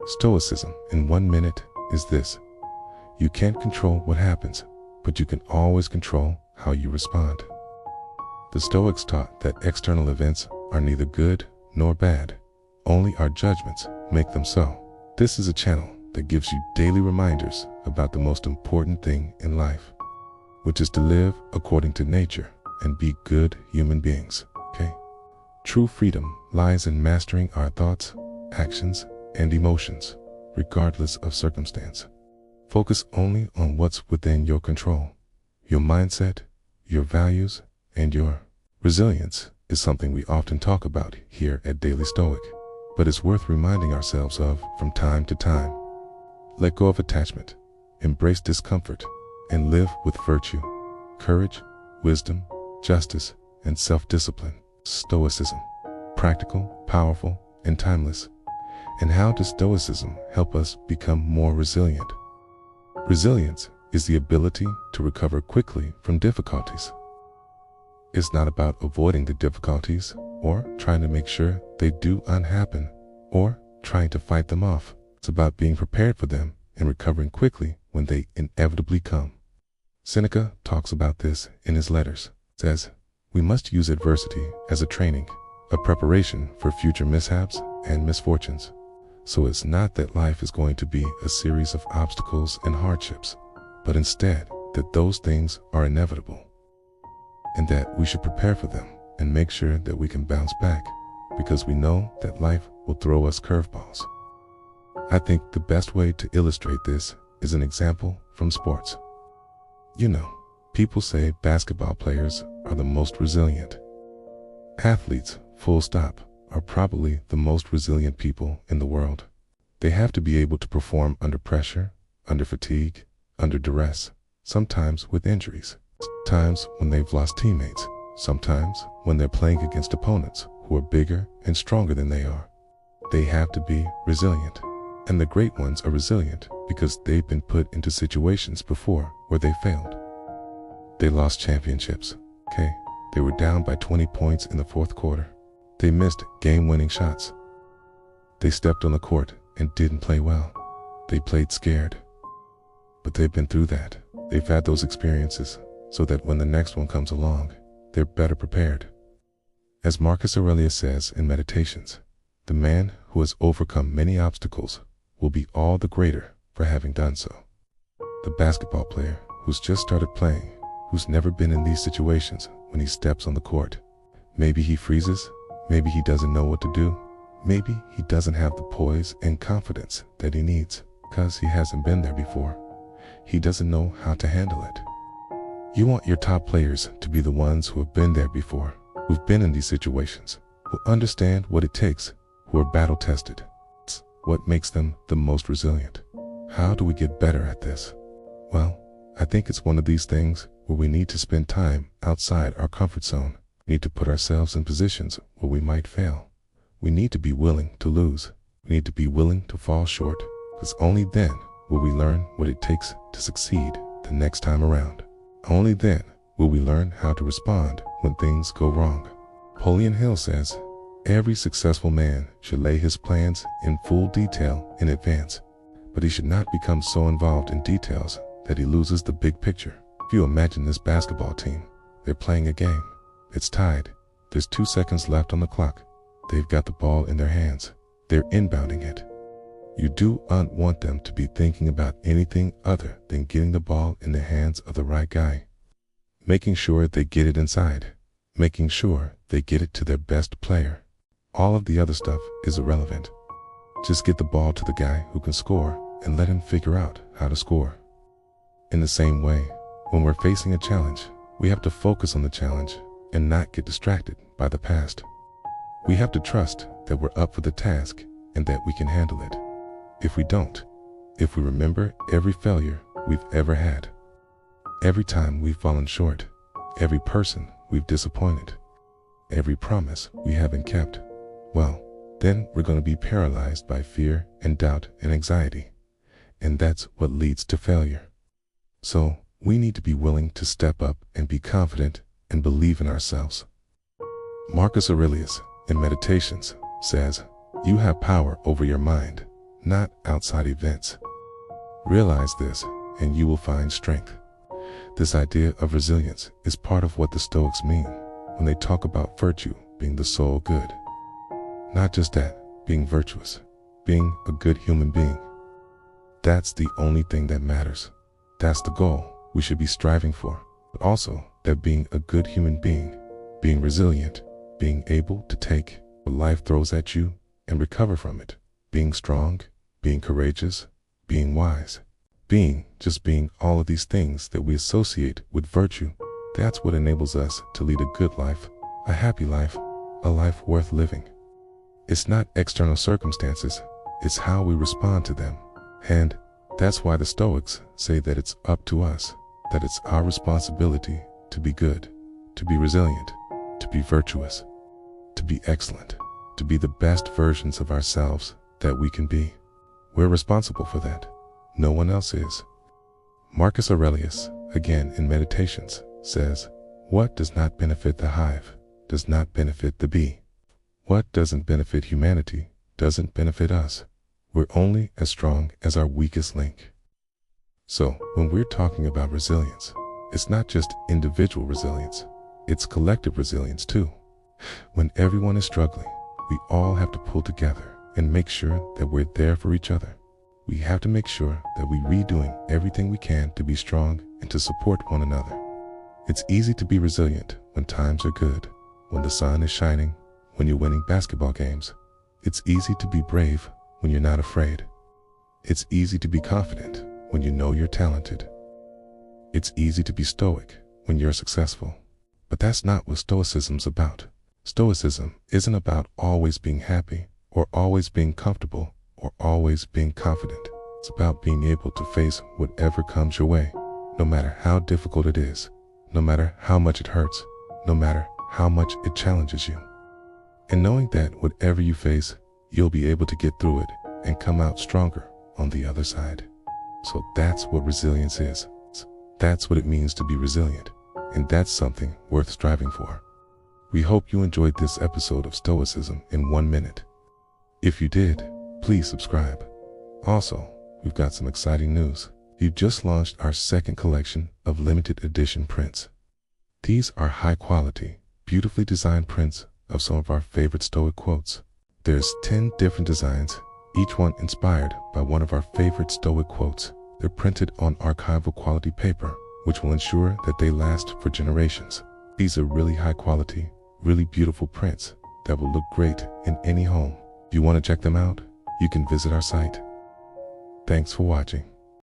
Stoicism in 1 minute is this: you can't control what happens, but you can always control how you respond. The Stoics taught that external events are neither good nor bad, only our judgments make them so. This is a channel that gives you daily reminders about the most important thing in life, which is to live according to nature and be good human beings, okay? True freedom lies in mastering our thoughts, actions, and emotions, regardless of circumstance. Focus only on what's within your control. Your mindset, your values, and your resilience is something we often talk about here at Daily Stoic, but it's worth reminding ourselves of from time to time. Let go of attachment, embrace discomfort, and live with virtue, courage, wisdom, justice, and self-discipline. Stoicism, practical, powerful, and timeless. And how does Stoicism help us become more resilient? Resilience is the ability to recover quickly from difficulties. It's not about avoiding the difficulties or trying to make sure they do not happen or trying to fight them off. It's about being prepared for them and recovering quickly when they inevitably come. Seneca talks about this in his letters. It says, "We must use adversity as a training, a preparation for future mishaps and misfortunes." So it's not that life is going to be a series of obstacles and hardships, but instead that those things are inevitable, and that we should prepare for them and make sure that we can bounce back, because we know that life will throw us curveballs. I think the best way to illustrate this is an example from sports. You know, people say basketball players are the most resilient. Athletes, full stop, are probably the most resilient people in the world. They have to be able to perform under pressure, under fatigue, under duress, sometimes with injuries, times when they've lost teammates, sometimes when they're playing against opponents who are bigger and stronger than they are. They have to be resilient. And the great ones are resilient because they've been put into situations before where they failed. They lost championships, okay? They were down by 20 points in the fourth quarter. They missed game-winning shots. They stepped on the court and didn't play well. They played scared. But they've been through that. They've had those experiences so that when the next one comes along, they're better prepared. As Marcus Aurelius says in Meditations, the man who has overcome many obstacles will be all the greater for having done so. The basketball player who's just started playing, who's never been in these situations when he steps on the court, maybe he freezes, maybe he doesn't know what to do, maybe he doesn't have the poise and confidence that he needs because he hasn't been there before. He doesn't know how to handle it. You want your top players to be the ones who have been there before, who've been in these situations, who understand what it takes, who are battle tested. It's what makes them the most resilient. How do we get better at this? Well, I think it's one of these things where we need to spend time outside our comfort zone. We need to put ourselves in positions where we might fail. We need to be willing to lose. We need to be willing to fall short, because only then will we learn what it takes to succeed the next time around. Only then will we learn how to respond when things go wrong. Napoleon Hill says, "Every successful man should lay his plans in full detail in advance, but he should not become so involved in details that he loses the big picture." If you imagine this basketball team, they're playing a game. It's tied. There's 2 seconds left on the clock. They've got the ball in their hands. They're inbounding it. You do not want them to be thinking about anything other than getting the ball in the hands of the right guy, making sure they get it inside, making sure they get it to their best player. All of the other stuff is irrelevant. Just get the ball to the guy who can score and let him figure out how to score. In the same way, when we're facing a challenge, we have to focus on the challenge and not get distracted by the past. We have to trust that we're up for the task and that we can handle it. If we don't, if we remember every failure we've ever had, every time we've fallen short, every person we've disappointed, every promise we haven't kept, well, then we're going to be paralyzed by fear and doubt and anxiety. And that's what leads to failure. So we need to be willing to step up and be confident and believe in ourselves. Marcus Aurelius in Meditations says, "You have power over your mind, not outside events. Realize this, and you will find strength. This idea of resilience is part of what the Stoics mean when they talk about virtue being the sole good. Not just that, being virtuous, being a good human being. That's the only thing that matters. That's the goal we should be striving for. But also that being a good human being, being resilient, being able to take what life throws at you and recover from it, being strong, being courageous, being wise, just being all of these things that we associate with virtue. That's what enables us to lead a good life, a happy life, a life worth living. It's not external circumstances, it's how we respond to them. And that's why the Stoics say that it's up to us, that it's our responsibility to be good, to be resilient, to be virtuous, to be excellent, to be the best versions of ourselves that we can be. We're responsible for that. No one else is. Marcus Aurelius, again in Meditations, says, "What does not benefit the hive does not benefit the bee. What doesn't benefit humanity doesn't benefit us. We're only as strong as our weakest link." So, when we're talking about resilience, it's not just individual resilience, it's collective resilience too. When everyone is struggling, we all have to pull together and make sure that we're there for each other. We have to make sure that we're doing everything we can to be strong and to support one another. It's easy to be resilient when times are good, when the sun is shining, when you're winning basketball games. It's easy to be brave when you're not afraid. It's easy to be confident when you know you're talented. It's easy to be stoic when you're successful. But that's not what Stoicism's about. Stoicism isn't about always being happy, or always being comfortable, or always being confident. It's about being able to face whatever comes your way, no matter how difficult it is, no matter how much it hurts, no matter how much it challenges you. And knowing that whatever you face, you'll be able to get through it and come out stronger on the other side. So that's what resilience is. That's what it means to be resilient, and that's something worth striving for. We hope you enjoyed this episode of Stoicism in 1 minute. If you did, please subscribe. Also, we've got some exciting news. We've just launched our second collection of limited edition prints. These are high quality, beautifully designed prints of some of our favorite Stoic quotes. There's 10 different designs, each one inspired by one of our favorite Stoic quotes. They're printed on archival quality paper, which will ensure that they last for generations. These are really high quality, really beautiful prints that will look great in any home. If you want to check them out, you can visit our site. Thanks for watching.